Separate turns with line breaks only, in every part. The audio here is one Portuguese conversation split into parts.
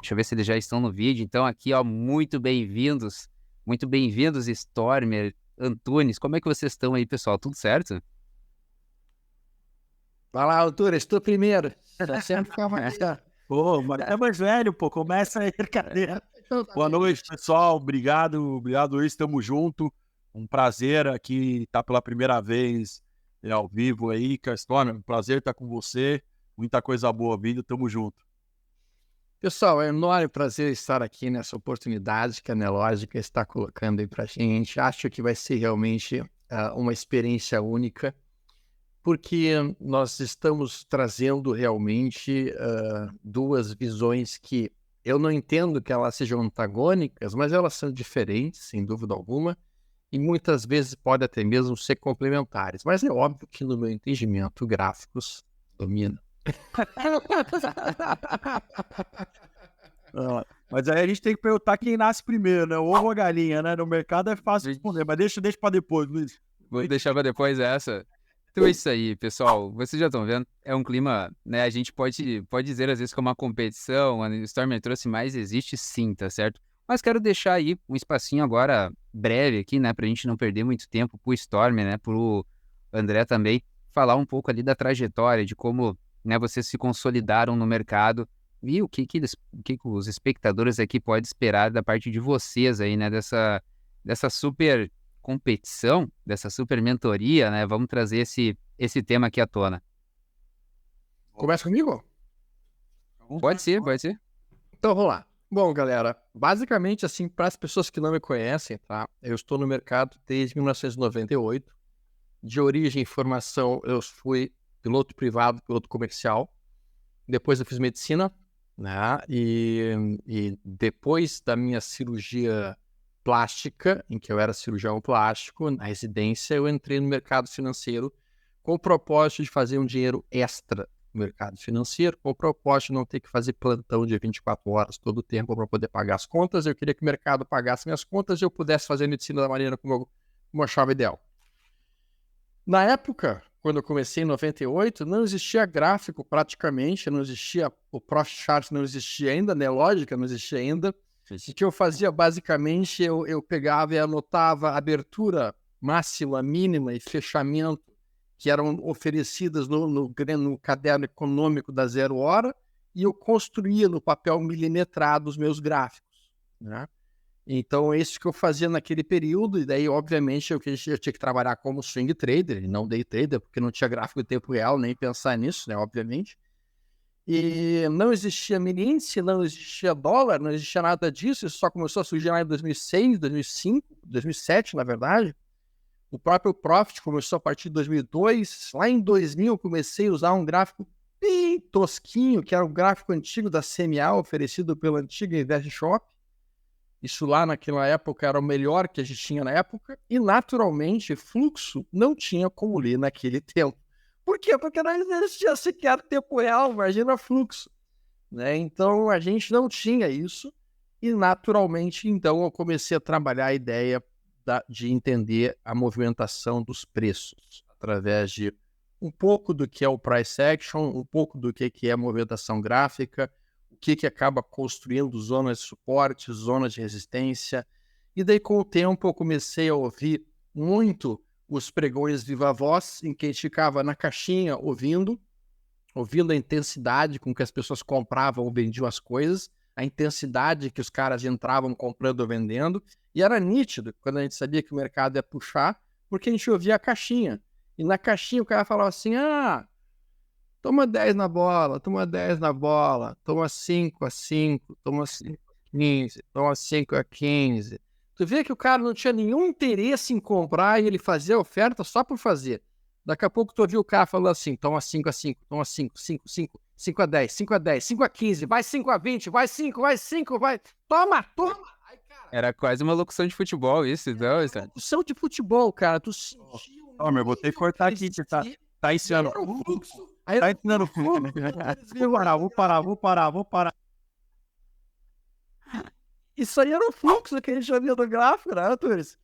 Deixa eu ver se eles já estão no vídeo. Então aqui, ó, muito bem-vindos, Stormer, Antunes. Como é que vocês estão aí, pessoal? Tudo certo?
Vai lá, altura, estou primeiro. Tá sempre com a marca.
Pô, mas é mais velho, pô. Começa aí, cadê? Boa noite, pessoal. Obrigado, Luiz. Estamos junto. Um prazer aqui estar pela primeira vez ao vivo aí, Stormer. Um prazer estar com você. Muita coisa boa vindo. Tamo junto.
Pessoal, é um enorme prazer estar aqui nessa oportunidade que a Nelogica está colocando aí pra gente. Acho que vai ser realmente uma experiência única, porque nós estamos trazendo realmente duas visões que eu não entendo que elas sejam antagônicas, mas elas são diferentes, sem dúvida alguma, e muitas vezes podem até mesmo ser complementares. Mas é óbvio que, no meu entendimento, gráficos dominam.
Mas aí a gente tem que perguntar quem nasce primeiro, né? O ovo ou a galinha, né? No mercado é fácil responder, mas deixa para depois, Luiz.
Vou deixar para depois essa. Então é isso aí, pessoal. Vocês já estão vendo, é um clima, né? A gente pode dizer às vezes que é uma competição, a Stormer trouxe mais, existe sim, tá certo? Mas quero deixar aí um espacinho agora breve aqui, né? Pra gente não perder muito tempo pro Stormer, né? Pro André também, falar um pouco ali da trajetória, de como, né, vocês se consolidaram no mercado e o que os espectadores aqui podem esperar da parte de vocês aí, né? Dessa super competição, dessa super mentoria, né? Vamos trazer esse tema aqui à tona.
Começa comigo?
Pode ser.
Então, vamos lá. Bom, galera, basicamente, assim, para as pessoas que não me conhecem, tá? Eu estou no mercado desde 1998. De origem e formação, eu fui piloto privado, piloto comercial. Depois eu fiz medicina, né? E depois da minha cirurgia plástica, em que eu era cirurgião plástico, na residência, eu entrei no mercado financeiro com o propósito de fazer um dinheiro extra no mercado financeiro, com o propósito de não ter que fazer plantão de 24 horas todo o tempo para poder pagar as contas. Eu queria que o mercado pagasse minhas contas e eu pudesse fazer medicina da maneira como eu achava ideal. Na época, quando eu comecei em 98, não existia gráfico praticamente, não existia o Profit Chart, não existia ainda, né? Lógica não existia ainda. O que eu fazia, basicamente, eu pegava e anotava a abertura máxima, mínima e fechamento que eram oferecidas no caderno econômico da Zero Hora, e eu construía no papel milimetrado os meus gráficos, né? Então, é isso que eu fazia naquele período, e daí, obviamente, eu tinha que trabalhar como swing trader, e não day trader, porque não tinha gráfico em tempo real, nem pensar nisso, né, obviamente. E não existia índice, não existia dólar, não existia nada disso. Isso só começou a surgir lá em 2006, 2005, 2007, na verdade. O próprio Profit começou a partir de 2002. Lá em 2000 eu comecei a usar um gráfico bem tosquinho, que era o gráfico antigo da CMA, oferecido pela antiga InvestShop. Isso lá naquela época era o melhor que a gente tinha na época. E, naturalmente, fluxo não tinha como ler naquele tempo. Por quê? Porque não existia sequer tempo real, imagina fluxo, né? Então, a gente não tinha isso e, naturalmente, então, eu comecei a trabalhar a ideia de entender a movimentação dos preços através de um pouco do que é o price action, um pouco do que é a movimentação gráfica, o que acaba construindo zonas de suporte, zonas de resistência. E daí, com o tempo, eu comecei a ouvir muito os pregões viva voz, em que a gente ficava na caixinha ouvindo a intensidade com que as pessoas compravam ou vendiam as coisas, a intensidade que os caras entravam comprando ou vendendo, e era nítido quando a gente sabia que o mercado ia puxar, porque a gente ouvia a caixinha. E na caixinha o cara falava assim, toma 10 na bola, toma 10 na bola, toma 5 a 5, toma 5 a 15, toma 5 a 15. Tu vê que o cara não tinha nenhum interesse em comprar e ele fazia a oferta só por fazer. Daqui a pouco tu ouviu o cara falando assim, toma 5 a 5, toma 5, 5, 5, 5 a 10, 5 a 10, 5 a 15, vai 5 a 20, vai 5, vai 5, vai... Toma! Ai, cara,
era quase uma locução de futebol isso, então.
Locução de futebol, cara. Tu sentiu...
Meu, vou ter que cortar aqui, que tá ensinando.
Fluxo.
Tá ensinando fluxo. Vou parar.
Isso aí era o fluxo que a gente já via no gráfico, né, Turis?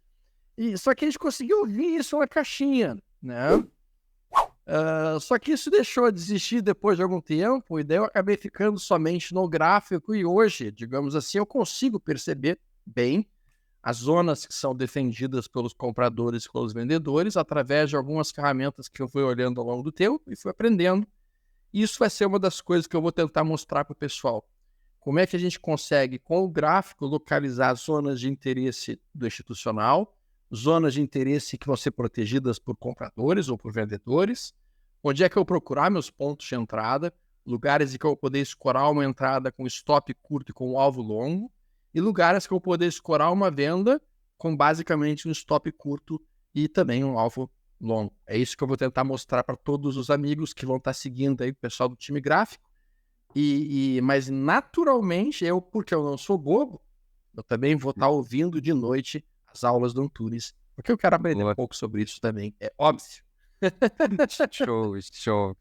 Só que a gente conseguiu ouvir isso na caixinha, né? Só que isso deixou de existir depois de algum tempo, e daí eu acabei ficando somente no gráfico, e hoje, digamos assim, eu consigo perceber bem as zonas que são defendidas pelos compradores e pelos vendedores através de algumas ferramentas que eu fui olhando ao longo do tempo e fui aprendendo. E isso vai ser uma das coisas que eu vou tentar mostrar para o pessoal. Como é que a gente consegue, com o gráfico, localizar zonas de interesse do institucional, zonas de interesse que vão ser protegidas por compradores ou por vendedores, onde é que eu procurar meus pontos de entrada, lugares em que eu vou poder escorar uma entrada com stop curto e com alvo longo, e lugares que eu vou poder escorar uma venda com basicamente um stop curto e também um alvo longo. É isso que eu vou tentar mostrar para todos os amigos que vão estar seguindo aí, o pessoal do time gráfico. Mas naturalmente, porque eu não sou bobo, eu também vou estar ouvindo de noite as aulas do Antunes, porque eu quero aprender um pouco sobre isso também, é óbvio.
Show.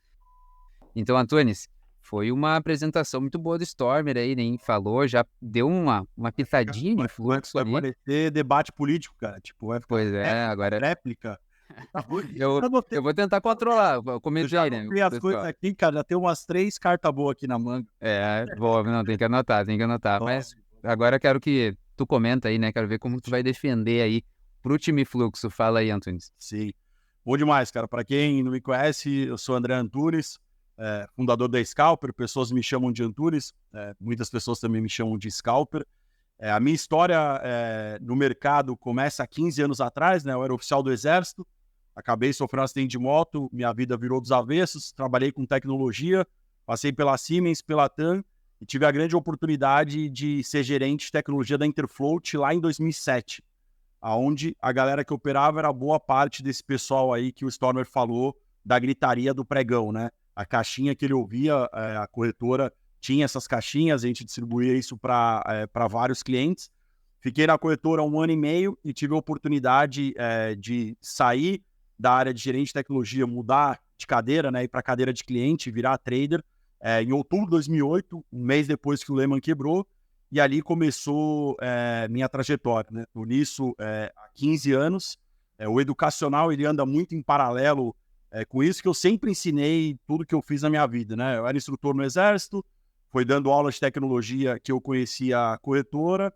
Então, Antunes, foi uma apresentação muito boa do Stormer aí, nem falou, já deu uma pitadinha de fluxo
Vai
ali.
parecer debate político, cara. Tipo, vai ficar
Pois é, agora...
réplica.
Eu vou tentar controlar, eu
Eu
comentei,
já
né?
anotei as coisas aqui, cara. Já tem umas 3 cartas boas aqui na manga.
Não, tem que anotar. Mas agora eu quero que tu comenta aí, né? Quero ver como tu vai defender aí pro time fluxo. Fala aí, Antunes.
Sim. Bom demais, cara. Para quem não me conhece, eu sou André Antunes, fundador da Scalper. Pessoas me chamam de Antunes, muitas pessoas também me chamam de Scalper. A minha história no mercado começa há 15 anos atrás, né? Eu era oficial do Exército, acabei sofrendo um acidente de moto, minha vida virou dos avessos, trabalhei com tecnologia, passei pela Siemens, pela TAM, e tive a grande oportunidade de ser gerente de tecnologia da Interfloat lá em 2007, aonde a galera que operava era boa parte desse pessoal aí que o Stormer falou, da gritaria do pregão, né? A caixinha que ele ouvia, a corretora tinha essas caixinhas, a gente distribuía isso para vários clientes. Fiquei na corretora 1 ano e meio e tive a oportunidade de sair da área de gerente de tecnologia, mudar de cadeira, né, ir para a cadeira de cliente, virar trader, em outubro de 2008, um mês depois que o Lehman quebrou, e ali começou minha trajetória, né? Por isso, há 15 anos, o educacional ele anda muito em paralelo com isso, que eu sempre ensinei tudo que eu fiz na minha vida, né? Eu era instrutor no Exército, foi dando aulas de tecnologia que eu conhecia a corretora,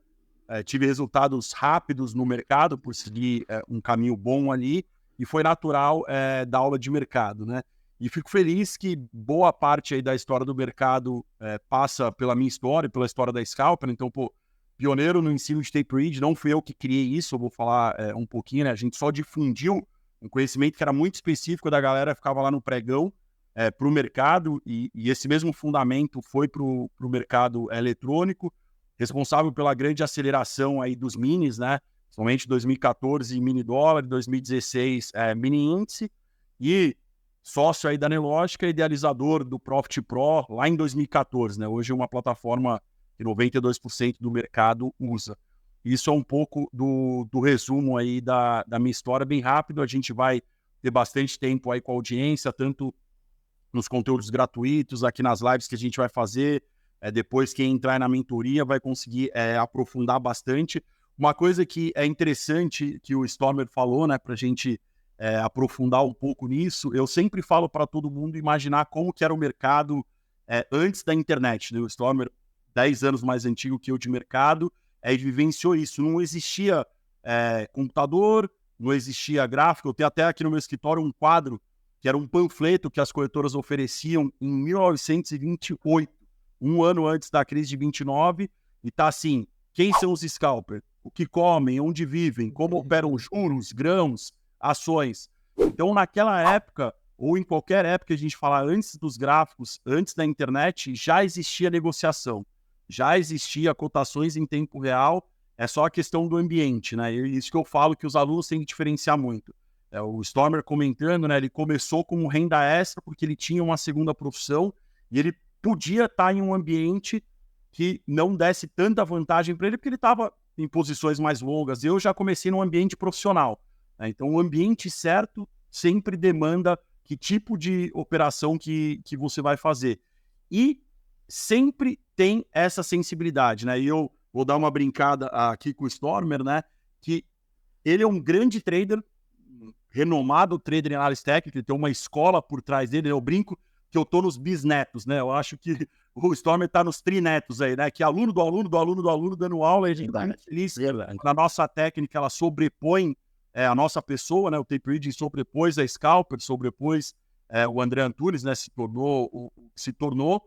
tive resultados rápidos no mercado por seguir um caminho bom ali, e foi natural dar aula de mercado, né? E fico feliz que boa parte aí da história do mercado passa pela minha história, pela história da Scalper. Então, pioneiro no ensino de tape read, não fui eu que criei isso, eu vou falar um pouquinho, né? A gente só difundiu um conhecimento que era muito específico da galera, ficava lá no pregão para o mercado, e esse mesmo fundamento foi para o mercado eletrônico, responsável pela grande aceleração aí dos minis, né? Somente 2014 mini dólar, 2016 mini índice, e sócio aí da Nelogica, idealizador do Profit Pro lá em 2014, né? Hoje é uma plataforma que 92% do mercado usa. Isso é um pouco do resumo aí da minha história, bem rápido. A gente vai ter bastante tempo aí com a audiência, tanto nos conteúdos gratuitos, aqui nas lives que a gente vai fazer. Depois, quem entrar na mentoria vai conseguir aprofundar bastante. Uma coisa que é interessante que o Stormer falou, né, para a gente aprofundar um pouco nisso, eu sempre falo para todo mundo imaginar como que era o mercado antes da internet, né? O Stormer, 10 anos mais antigo que eu de mercado, vivenciou isso. Não existia computador, não existia gráfico. Eu tenho até aqui no meu escritório um quadro que era um panfleto que as corretoras ofereciam em 1928, um ano antes da crise de 29, e tá assim: quem são os scalpers? O que comem? Onde vivem? Como operam juros, grãos, ações? Então, naquela época, ou em qualquer época que a gente falar antes dos gráficos, antes da internet, já existia negociação, já existia cotações em tempo real, é só a questão do ambiente, né? E isso que eu falo que os alunos têm que diferenciar muito. O Stormer comentando, né? Ele começou como renda extra porque ele tinha uma segunda profissão e ele podia estar em um ambiente que não desse tanta vantagem para ele, porque ele estava em posições mais longas. Eu já comecei num ambiente profissional, né? Então, o ambiente certo sempre demanda que tipo de operação que você vai fazer. E sempre tem essa sensibilidade, né? E eu vou dar uma brincada aqui com o Stormer, né? Que ele é um grande trader, renomado trader em análise técnica, ele tem uma escola por trás dele, eu brinco que eu tô nos bisnetos, né? Eu acho que o Stormer tá nos trinetos aí, né? Que é aluno do aluno do aluno do aluno dando aula, e a gente tá feliz. Na nossa técnica, ela sobrepõe a nossa pessoa, né? O Tape Reading sobrepôs a Scalper, sobrepôs o André Antunes, né? Se tornou.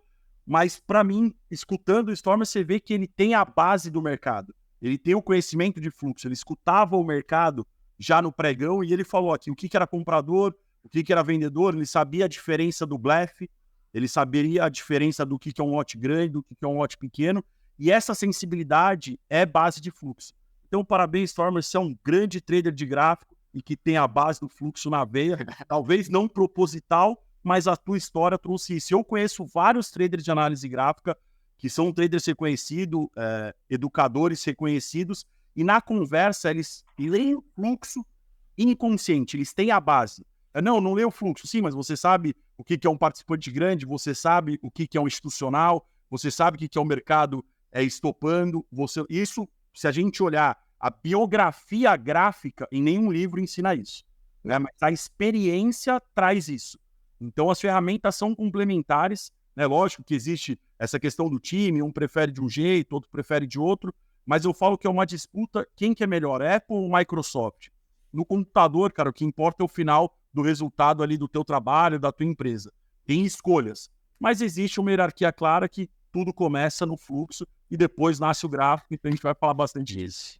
Mas, para mim, escutando o Stormer, você vê que ele tem a base do mercado. Ele tem o conhecimento de fluxo. Ele escutava o mercado já no pregão e ele falou aqui o que era comprador, o que era vendedor. Ele sabia a diferença do blefe, ele saberia a diferença do que é um lote grande, do que é um lote pequeno. E essa sensibilidade é base de fluxo. Então, parabéns, Stormer, você é um grande trader de gráfico e que tem a base do fluxo na veia. Talvez não proposital, mas a tua história trouxe isso. Eu conheço vários traders de análise gráfica que são traders reconhecidos, educadores reconhecidos, e na conversa eles leem o fluxo inconsciente, eles têm a base. Não lê o fluxo, sim, mas você sabe o que é um participante grande, você sabe o que é um institucional, você sabe o que é um mercado estopando. Isso, se a gente olhar a biografia gráfica, em nenhum livro ensina isso, né? Mas a experiência traz isso. Então as ferramentas são complementares, né? Lógico que existe essa questão do time, um prefere de um jeito, outro prefere de outro, mas eu falo que é uma disputa, quem que é melhor, Apple ou Microsoft? No computador, cara, o que importa é o final do resultado ali do teu trabalho, da tua empresa. Tem escolhas, mas existe uma hierarquia clara que tudo começa no fluxo e depois nasce o gráfico, então a gente vai falar bastante disso.